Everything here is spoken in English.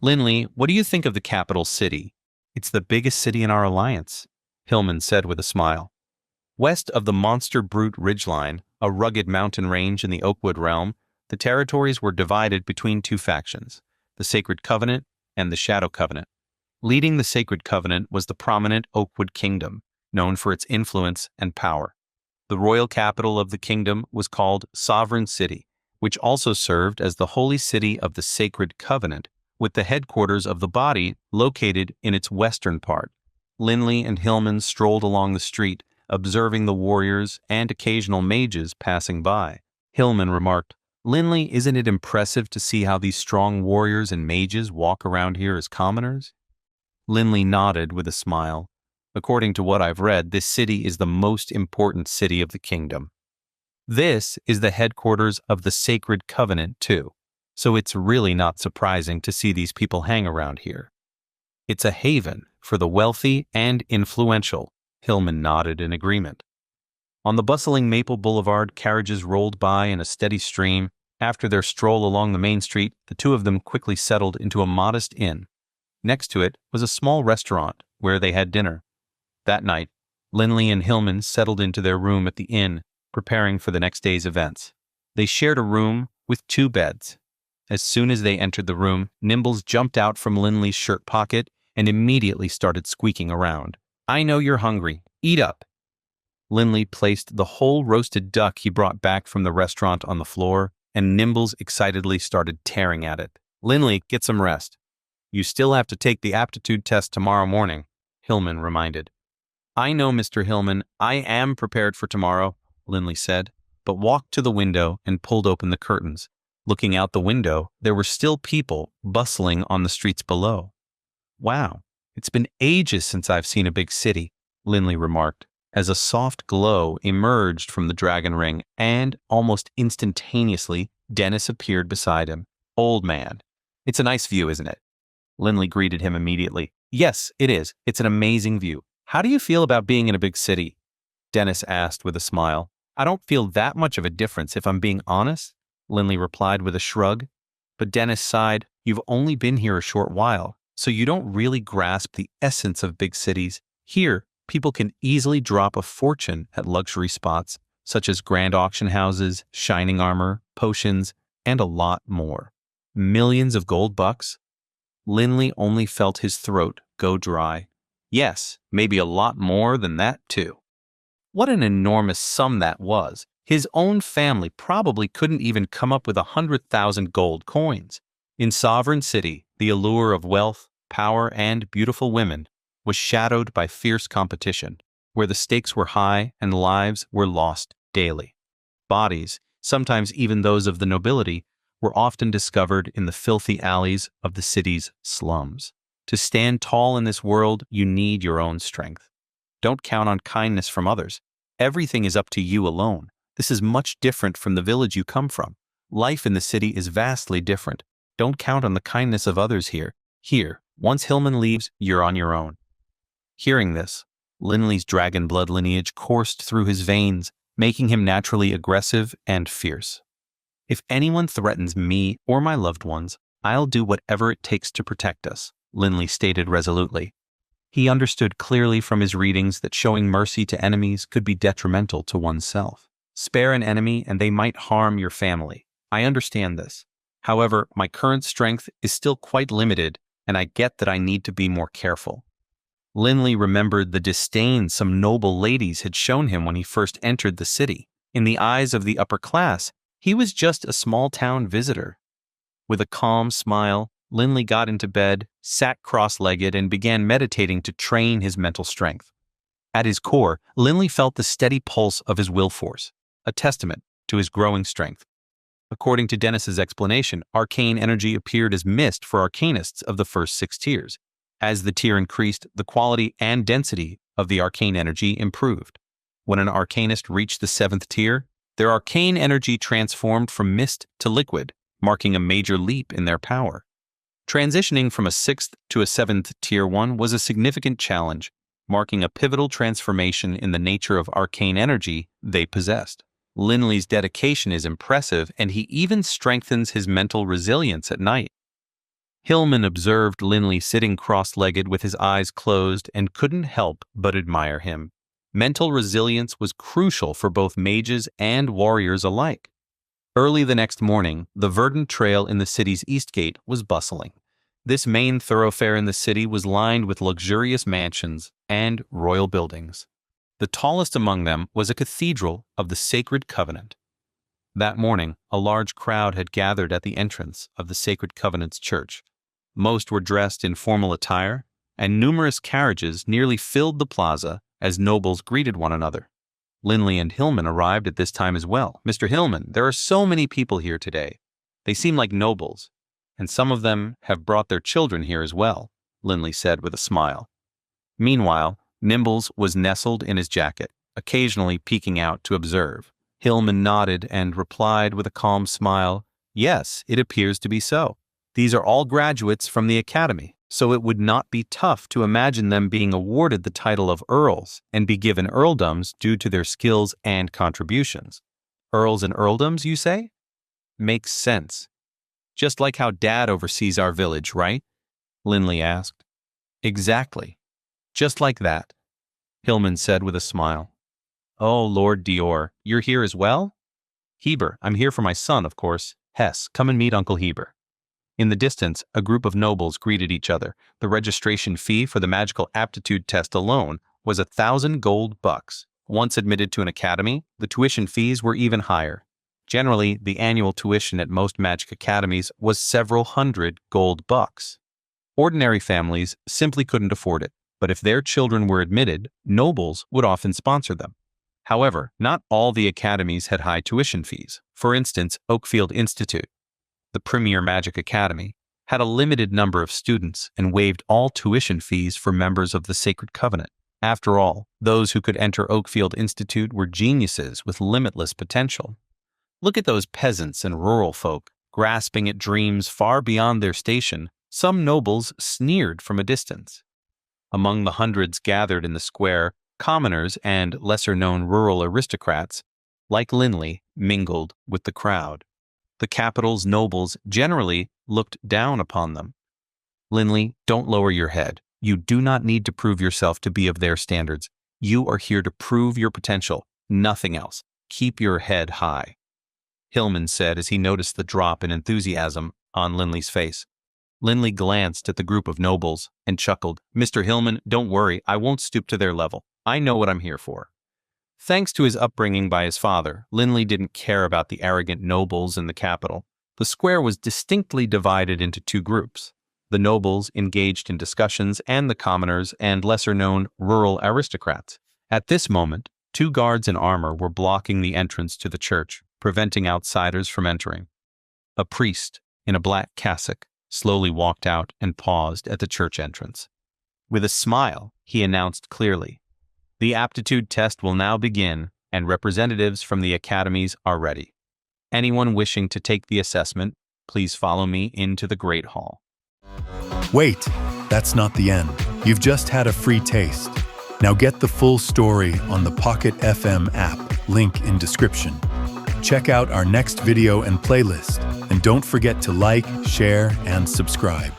Linley, what do you think of the capital city? It's the biggest city in our alliance, Hillman said with a smile. West of the monster brute ridgeline, a rugged mountain range in the Oakwood realm, the territories were divided between two factions, the Sacred Covenant and the Shadow Covenant. Leading the Sacred Covenant was the prominent Oakwood Kingdom, known for its influence and power. The royal capital of the kingdom was called Sovereign City, which also served as the holy city of the Sacred Covenant, with the headquarters of the body located in its western part. Linley and Hillman strolled along the street, observing the warriors and occasional mages passing by. Hillman remarked, "Linley, isn't it impressive to see how these strong warriors and mages walk around here as commoners?" Linley nodded with a smile. "According to what I've read, this city is the most important city of the kingdom. This is the headquarters of the Sacred Covenant, too, so it's really not surprising to see these people hang around here. It's a haven for the wealthy and influential." Hillman nodded in agreement. On the bustling Maple Boulevard, carriages rolled by in a steady stream. After their stroll along the main street, the two of them quickly settled into a modest inn. Next to it was a small restaurant where they had dinner. That night, Linley and Hillman settled into their room at the inn, preparing for the next day's events. They shared a room with two beds. As soon as they entered the room, Nimbles jumped out from Linley's shirt pocket and immediately started squeaking around. "I know you're hungry. Eat up." Linley placed the whole roasted duck he brought back from the restaurant on the floor, and Nimbles excitedly started tearing at it. "Linley, get some rest. You still have to take the aptitude test tomorrow morning," Hillman reminded. "I know, Mr. Hillman. I am prepared for tomorrow," Linley said, but walked to the window and pulled open the curtains. Looking out the window, there were still people bustling on the streets below. "Wow, it's been ages since I've seen a big city," Linley remarked, as a soft glow emerged from the dragon ring, and almost instantaneously, Dennis appeared beside him. "Old man, it's a nice view, isn't it?" Linley greeted him immediately. "Yes, it is. It's an amazing view. How do you feel about being in a big city?" Dennis asked with a smile. "I don't feel that much of a difference, if I'm being honest," Linley replied with a shrug. But Dennis sighed. "You've only been here a short while, so you don't really grasp the essence of big cities. Here, people can easily drop a fortune at luxury spots, such as grand auction houses, shining armor, potions, and a lot more. Millions of gold bucks?" Linley only felt his throat go dry. "Yes, maybe a lot more than that, too." What an enormous sum that was. His own family probably couldn't even come up with 100,000 gold coins. In Sovereign City, the allure of wealth, power, and beautiful women was shadowed by fierce competition, where the stakes were high and lives were lost daily. Bodies, sometimes even those of the nobility, were often discovered in the filthy alleys of the city's slums. To stand tall in this world, you need your own strength. Don't count on kindness from others. Everything is up to you alone. This is much different from the village you come from. Life in the city is vastly different. Don't count on the kindness of others here. Here, once Hillman leaves, you're on your own. Hearing this, Linley's dragon blood lineage coursed through his veins, making him naturally aggressive and fierce. "If anyone threatens me or my loved ones, I'll do whatever it takes to protect us," Linley stated resolutely. He understood clearly from his readings that showing mercy to enemies could be detrimental to oneself. "Spare an enemy and they might harm your family. I understand this. However, my current strength is still quite limited, and I get that I need to be more careful." Linley remembered the disdain some noble ladies had shown him when he first entered the city. In the eyes of the upper class, he was just a small-town visitor. With a calm smile, Linley got into bed, sat cross-legged, and began meditating to train his mental strength. At his core, Linley felt the steady pulse of his will force, a testament to his growing strength. According to Dennis's explanation, arcane energy appeared as mist for arcanists of the first 6 tiers. As the tier increased, the quality and density of the arcane energy improved. When an arcanist reached the 7th tier, their arcane energy transformed from mist to liquid, marking a major leap in their power. Transitioning from a 6th to a 7th tier 1 was a significant challenge, marking a pivotal transformation in the nature of arcane energy they possessed. Linley's dedication is impressive, and he even strengthens his mental resilience at night. Hillman observed Linley sitting cross-legged with his eyes closed and couldn't help but admire him. Mental resilience was crucial for both mages and warriors alike. Early the next morning, the verdant trail in the city's east gate was bustling. This main thoroughfare in the city was lined with luxurious mansions and royal buildings. The tallest among them was a cathedral of the Sacred Covenant. That morning, a large crowd had gathered at the entrance of the Sacred Covenant's church. Most were dressed in formal attire, and numerous carriages nearly filled the plaza as nobles greeted one another. Linley and Hillman arrived at this time as well. "Mr. Hillman, there are so many people here today. They seem like nobles, and some of them have brought their children here as well," Linley said with a smile. Meanwhile, Nimbles was nestled in his jacket, occasionally peeking out to observe. Hillman nodded and replied with a calm smile, "Yes, it appears to be so. These are all graduates from the academy, so it would not be tough to imagine them being awarded the title of earls and be given earldoms due to their skills and contributions." "Earls and earldoms, you say?" "Makes sense. Just like how Dad oversees our village, right?" Linley asked. "Exactly. Just like that," Hillman said with a smile. "Oh, Lord Dior, you're here as well?" "Heber, I'm here for my son, of course. Hess, come and meet Uncle Heber." In the distance, a group of nobles greeted each other. The registration fee for the magical aptitude test alone was 1,000 gold bucks. Once admitted to an academy, the tuition fees were even higher. Generally, the annual tuition at most magic academies was several hundred gold bucks. Ordinary families simply couldn't afford it, but if their children were admitted, nobles would often sponsor them. However, not all the academies had high tuition fees. For instance, Oakfield Institute, the premier magic academy, had a limited number of students and waived all tuition fees for members of the Sacred Covenant. After all, those who could enter Oakfield Institute were geniuses with limitless potential. Look at those peasants and rural folk, grasping at dreams far beyond their station. Some nobles sneered from a distance. Among the hundreds gathered in the square, commoners and lesser-known rural aristocrats, like Linley, mingled with the crowd. The capital's nobles generally looked down upon them. "Linley, don't lower your head. You do not need to prove yourself to be of their standards. You are here to prove your potential, nothing else. Keep your head high," Hillman said as he noticed the drop in enthusiasm on Linley's face. Linley glanced at the group of nobles and chuckled. "Mr. Hillman, don't worry, I won't stoop to their level. I know what I'm here for." Thanks to his upbringing by his father, Linley didn't care about the arrogant nobles in the capital. The square was distinctly divided into two groups: the nobles engaged in discussions and the commoners and lesser-known rural aristocrats. At this moment, 2 guards in armor were blocking the entrance to the church, preventing outsiders from entering. A priest in a black cassock slowly walked out and paused at the church entrance. With a smile, he announced clearly, "The aptitude test will now begin, and representatives from the academies are ready. Anyone wishing to take the assessment, please follow me into the Great Hall." Wait, that's not the end. You've just had a free taste. Now get the full story on the Pocket FM app, link in description. Check out our next video and playlist, and don't forget to like, share, and subscribe.